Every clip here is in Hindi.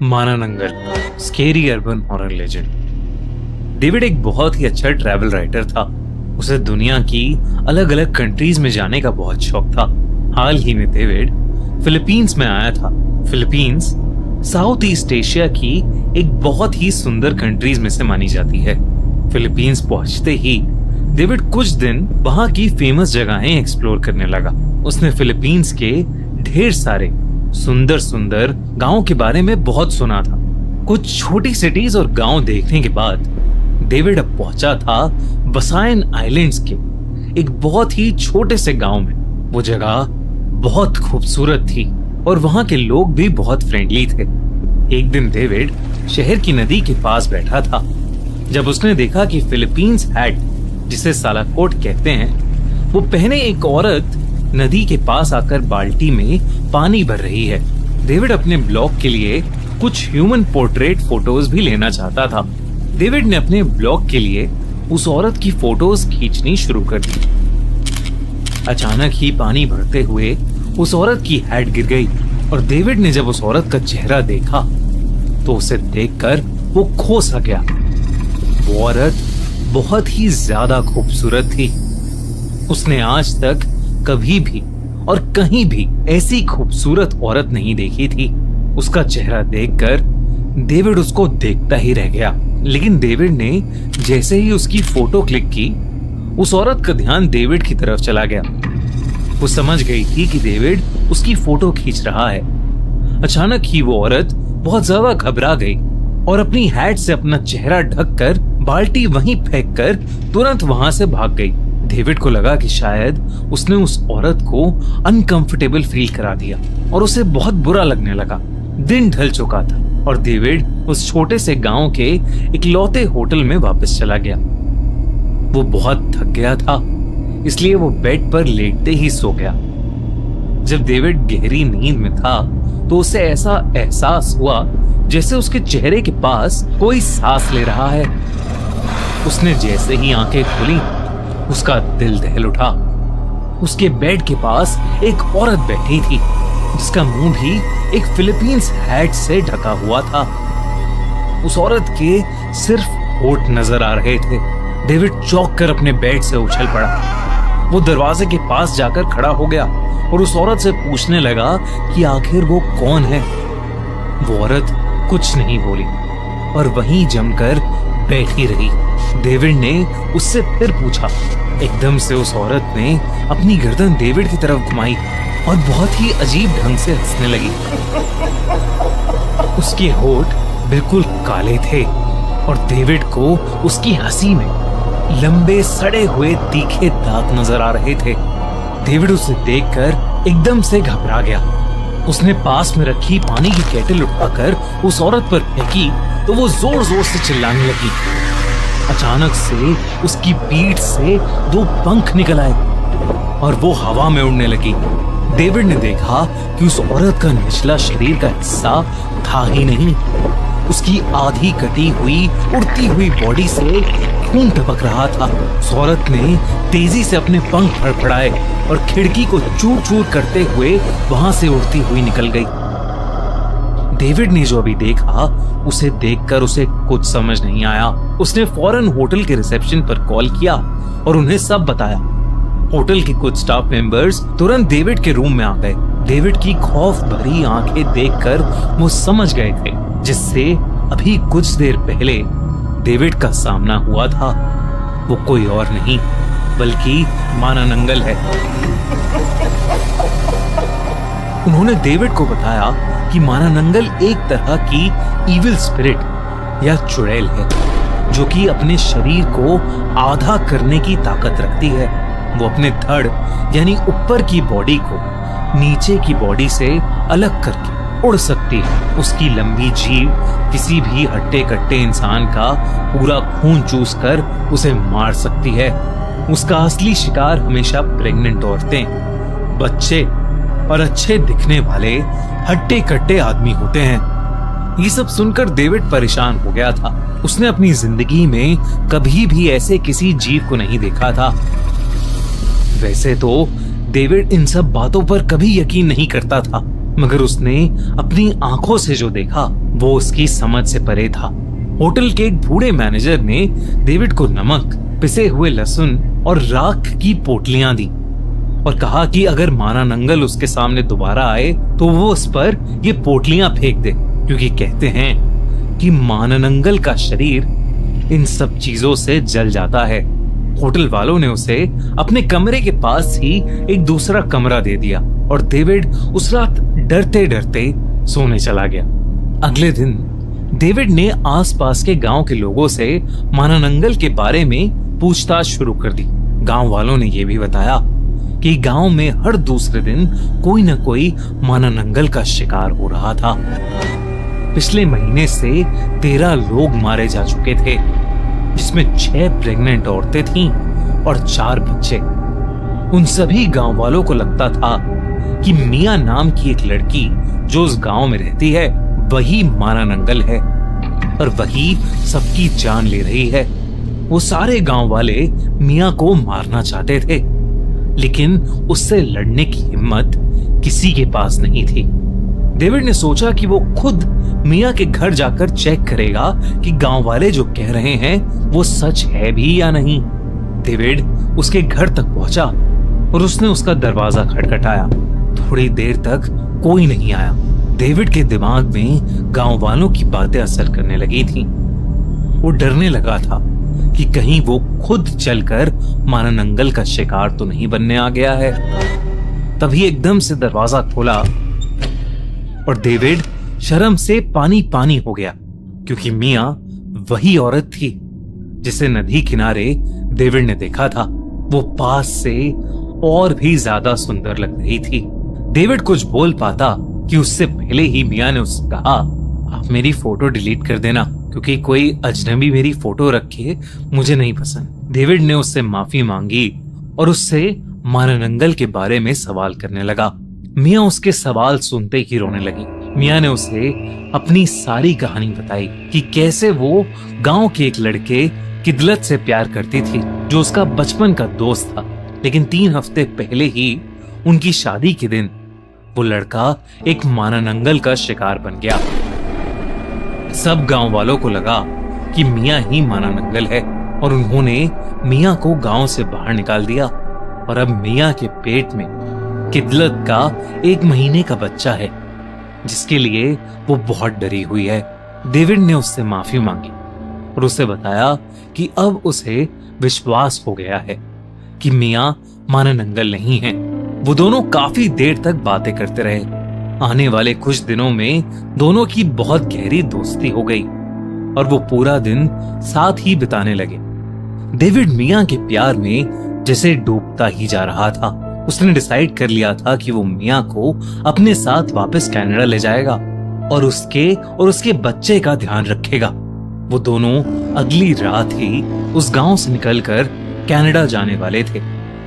माना Nangal, scary urban horror legend. David एक बहुत ही अच्छा ट्रैवल राइटर था। उसे दुनिया की अलग अलग कंट्रीज में जाने का बहुत शौक था। हाल ही में डेविड फिलीपींस में आया था। फिलीपींस साउथ ईस्ट एशिया की एक बहुत ही सुंदर कंट्रीज में से मानी जाती है। फिलीपींस पहुंचते ही डेविड कुछ दिन वहां की फेमस जगहें एक्सप्लोर करने लगा। उसने फिलीपींस के ढेर सारे सुंदर सुंदर गांव के बारे में बहुत सुना था। कुछ छोटी सिटीज और गांव देखने के बाद डेविड अब पहुंचा था बसायन आइलैंड्स के एक बहुत ही छोटे से गांव में। वो जगह बहुत खूबसूरत थी और वहां के लोग भी बहुत फ्रेंडली थे। एक दिन डेविड शहर की नदी के पास बैठा था जब उसने देखा कि फिलीपींस हैट, जिसे सालाकोट कहते हैं, वो पहने एक औरत नदी के पास आकर बाल्टी में पानी भर रही है। डेविड अपने ब्लॉग के लिए कुछ ह्यूमन पोर्ट्रेट फोटोज भी लेना चाहता था। डेविड ने अपने ब्लॉग के लिए उस औरत की फोटोज खींचनी शुरू कर दी। अचानक ही पानी भरते हुए उस औरत की हैट गिर गई और डेविड ने जब उस औरत का चेहरा देखा तो उसे देखकर वो खो सा गया। वो औरत बहुत ही ज्यादा खूबसूरत थी। उसने आज तक कभी भी और कहीं भी ऐसी खूबसूरत औरत नहीं देखी थी। उसका चेहरा देखकर डेविड उसको देखता ही रह गया। लेकिन डेविड ने जैसे ही उसकी फोटो क्लिक की, उस औरत का ध्यान डेविड की तरफ चला गया। वो समझ गई थी कि डेविड उसकी फोटो खींच रहा है। अचानक ही वो औरत बहुत ज्यादा घबरा गई और अपनी हैट से अपना चेहरा ढककर बाल्टी वहीं फेंककर तुरंत वहां से भाग गई। डेविड को लगा कि शायद उसने उस औरत को अनकंफर्टेबल फील करा दिया और उसे बहुत बुरा लगने लगा। दिन ढल चुका था और डेविड उस छोटे से गांव के इकलौते होटल में वापस चला गया। वो बहुत थक गया था, इसलिए वो बेड पर लेटते ही सो गया। जब डेविड गहरी नींद में था तो उसे ऐसा एहसास हुआ जैसे उसके चेहरे के पास कोई सांस ले रहा है। उसने जैसे ही आंखें खोली, उसका दिल दहल उठा। उसके बेड के पास एक औरत बैठी थी जिसका मुंह भी एक फिलीपींस हैट से ढका हुआ था। उस औरत के सिर्फ होठ नजर आ रहे थे। डेविड चौंक कर अपने बेड से उछल पड़ा। वो दरवाजे के पास जाकर खड़ा हो गया और उस औरत से पूछने लगा कि आखिर वो कौन है। वो औरत कुछ नहीं बोली और वहीं जमकर बैठी रही। डेविड ने उससे फिर पूछा। एकदम से उस औरत ने अपनी गर्दन डेविड की तरफ घुमाई और बहुत ही अजीब ढंग से हंसने लगी। उसके होठ बिल्कुल काले थे और डेविड को उसकी हंसी में लंबे सड़े हुए तीखे दांत नजर आ रहे थे। डेविड उसे देखकर एकदम से घबरा गया। उसने पास में रखी पानी की केटल उठाकर उस औरत पर फेंकी तो वो जोर जोर से चिल्लाने लगी। अचानक से उसकी पीठ से दो पंख निकल आए और वो हवा में उड़ने लगी। डेविड ने देखा कि उस औरत का निचला शरीर का हिस्सा था ही नहीं। उसकी आधी कटी हुई उड़ती हुई बॉडी से खून टपक रहा था। उस औरत ने तेजी से अपने पंख फड़फड़ाए और खिड़की को चूर चूर करते हुए वहां से उड़ती हुई निकल गई। डेविड ने जो अभी देखा उसे देखकर उसे कुछ समझ नहीं आया। उसने फौरन होटल के रिसेप्शन पर कॉल किया और उन्हें सब बताया। होटल के कुछ स्टाफ मेंबर्स तुरंत डेविड के रूम में आ गए। डेविड की खौफ भरी आंखें देखकर वो समझ गए थे जिससे अभी कुछ देर पहले डेविड का सामना हुआ था वो कोई और नहीं बल्कि माना नंगल है। उन्होंने डेविड को बताया कि माना नंगल एक तरह की इविल स्पिरिट या चुड़ैल है जो कि अपने शरीर को आधा करने की ताकत रखती है। वो अपने धड़ यानी ऊपर की बॉडी को नीचे की बॉडी से अलग करके उड़ सकती है। उसकी लंबी जीभ किसी भी हट्टे कट्टे इंसान का पूरा खून चूस कर उसे मार सकती है। उसका असली शिकार हमेशा प्रेग्नेंट औरतें, बच्चे और अच्छे दिखने वाले हट्टे कट्टे आदमी होते हैं। ये सब सुनकर डेविड परेशान हो गया था। उसने अपनी जिंदगी में कभी भी ऐसे किसी जीव को नहीं देखा था। वैसे तो डेविड इन सब बातों पर कभी यकीन नहीं करता था, मगर उसने अपनी आंखों से जो देखा वो उसकी समझ से परे था। होटल के एक बूढ़े मैनेजर ने डेविड को नमक, पिसे हुए लहसुन और राख की पोटलियां दी और कहा कि अगर माना नंगल उसके सामने दोबारा आए तो वो उस पर ये पोटलियां फेंक दे, क्योंकि कहते हैं कि माना नंगल का शरीर इन सब चीजों से जल जाता है। होटल वालों ने उसे अपने कमरे के पास ही एक दूसरा कमरा दे दिया और डेविड उस रात डरते डरते सोने चला गया। अगले दिन डेविड ने आसपास के गांव के लोगों से माना नंगल के बारे में पूछताछ शुरू कर दी। गांव वालों ने यह भी बताया कि गांव में हर दूसरे दिन कोई न कोई माना नंगल का शिकार हो रहा था। पिछले महीने से 13 लोग मारे जा चुके थे, जिसमें 6 प्रेग्नेंट औरतें थीं और 4 बच्चे। उन सभी गांव वालों को लगता था कि मिया नाम की एक लड़की जो उस गांव में रहती है वही माना नंगल है और वही सबकी जान ले रही है। वो सारे गांव वाले मिया को मारना चाहते थे, लेकिन उससे लड़ने की हिम्मत किसी के पास नहीं थी। डेविड ने सोचा कि वो खुद मिया के घर जाकर चेक करेगा कि गांव वाले जो कह रहे हैं वो सच है भी या नहीं। डेविड उसके घर तक पहुंचा और उसने उसका दरवाजा खटखटाया। थोड़ी देर तक कोई नहीं आया। डेविड के दिमाग में गांव वालों की बातें असर करने लगी थीं। वो डरने लगा था कि कहीं वो खुद चलकर माना नंगल का शिकार तो नहीं बनने आ गया है। तभी एकदम से दरवाजा खोला और डेविड शर्म से पानी पानी हो गया, क्योंकि मिया वही औरत थी जिसे नदी किनारे डेविड ने देखा था। वो पास से और भी ज्यादा सुंदर लग रही थी। डेविड कुछ बोल पाता कि उससे पहले ही मिया ने उससे कहा, आप मेरी फोटो डिलीट कर देना, क्योंकि कोई अजनबी मेरी फोटो रखे मुझे नहीं पसंद। डेविड ने उससे माफी मांगी और उससे माना नंगल के बारे में सवाल करने लगा। मिया उसके सवाल सुनते ही रोने लगी। मिया ने उसे अपनी सारी कहानी बताई कि कैसे वो गांव के एक लड़के किदलत से प्यार करती थी, जो उसका बचपन का दोस्त था, लेकिन 3 हफ्ते पहले ही उनकी शादी के दिन वो लड़का एक माना नंगल का शिकार बन गया। सब गांव वालों को लगा कि मिया ही माना नंगल है और उन्होंने मिया को गांव से बाहर निकाल दिया और अब मिया के पेट में किदलत का 1 महीने का बच्चा है, जिसके लिए वो बहुत डरी हुई है। डेविड ने उससे माफी मांगी और उसे बताया कि अब उसे विश्वास हो गया है कि मिया माना नंगल नहीं है। वो दोनों काफी देर तक बातें करते रहे। आने वाले कुछ दिनों में दोनों की बहुत गहरी दोस्ती हो गई और वो पूरा दिन साथ ही बिताने लगे। डेविड मिया के प्यार में जैसे डूबता ही जा रहा था। उसने डिसाइड कर लिया था कि वो मिया को अपने साथ वापस कनाडा ले जाएगा और उसके बच्चे का ध्यान रखेगा। वो दोनों अगली रात ही उस गांव से निकलकर कनाडा जाने वाले थे।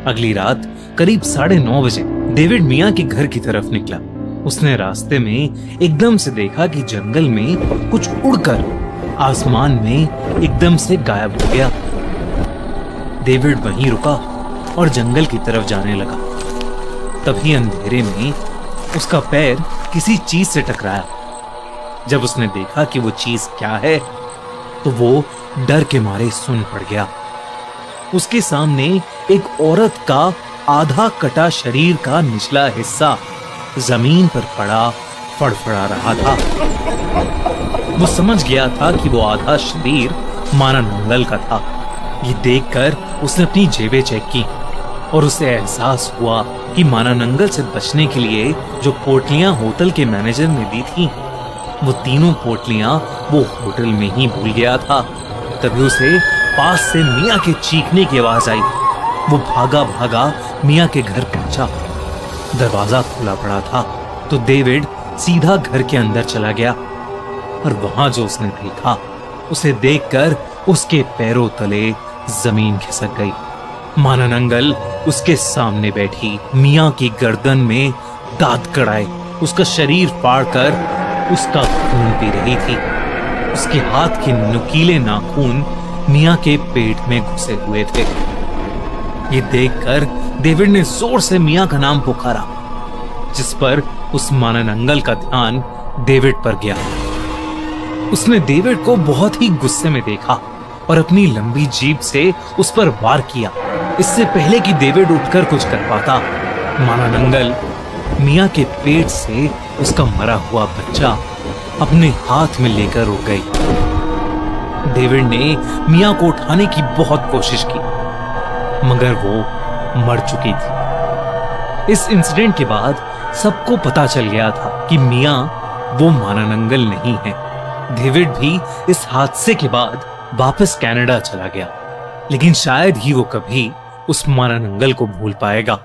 अगली रात करीब 9:30 बजे डेविड मिया के घर की तरफ निकला। उसने रास्ते में एकदम से देखा कि जंगल में कुछ उड़कर आसमान में एकदम से गायब हो गया। डेविड वहीं रुका और जंगल की तरफ जाने लगा। तभी अंधेरे में उसका पैर किसी चीज से टकराया। जब उसने देखा कि वो चीज क्या है तो वो डर के मारे सुन पड़ गया। उसके सामने एक औरत का आधा कटा शरीर का निचला हिस्सा जमीन पर पड़ा फड़फड़ा रहा था। वो समझ गया था कि वो आधा शरीर माना नंगल का था। ये देखकर उसने अपनी जेबें चेक की और उसे एहसास हुआ कि माना नंगल से बचने के लिए जो पोटलियां होटल के मैनेजर ने दी थी, वो तीनों पोटलियां वो होटल में ही भूल गया था। तभी उसे पास से मिया के चीखने की आवाज आई। वो भागा भागा मिया के घर पहुंचा। दरवाजा खुला पड़ा था तो डेविड सीधा घर के अंदर चला गया और वहां जो उसने देखा उसे देखकर उसके पैरों तले जमीन खिसक गई। माना नंगल उसके सामने बैठी मिया की गर्दन में दांत कड़ाए उसका शरीर फाड़कर उसका खून पी रही थी। उसके हाथ के नुकीले नाखून मिया के पेट में घुसे हुए थे। ये देखकर डेविड ने जोर से मिया का नाम पुकारा, जिस पर उस माननंगल का ध्यान डेविड पर गया। उसने डेविड को बहुत ही गुस्से में देखा और अपनी लंबी जीभ से उस पर वार किया। इससे पहले कि डेविड उठकर कुछ कर पाता, माननंगल मिया के पेट से उसका मरा हुआ बच्चा अपने हाथ में लेकर उड़ गई। डेविड ने मिया को उठाने की बहुत कोशिश की, मगर वो मर चुकी थी। इस इंसिडेंट के बाद सबको पता चल गया था कि मिया वो माननंगल नहीं है। डेविड भी इस हादसे के बाद वापस कनाडा चला गया, लेकिन शायद ही वो कभी उस माननंगल को भूल पाएगा।